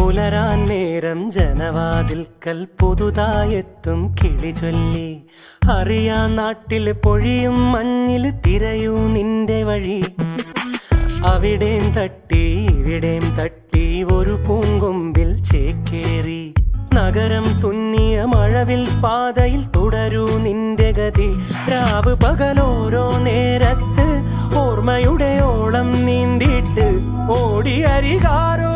പുലരാൻ നേരം ജനവാതിൽക്കൽ പുതുതായെത്തും കിളി ചൊല്ലി. അറിയാ നാട്ടിൽ പൊഴിയും മഞ്ഞിൽ തിരയൂ നിന്റെ വഴി. അവിടേം തട്ടി ഇവിടേം തട്ടി ഒരു പൂങ്കൊമ്പിൽ ചേക്കേറി. നഗരം തുന്നിയ മഴവിൽ പാതയിൽ തുടരൂ നിന്റെ ഗതി. രാവ് പകലോരോ നേരത്ത് ഓർമ്മയുടെ ഓളം നീന്തിയിട്ട് ഓടി അരികാരോ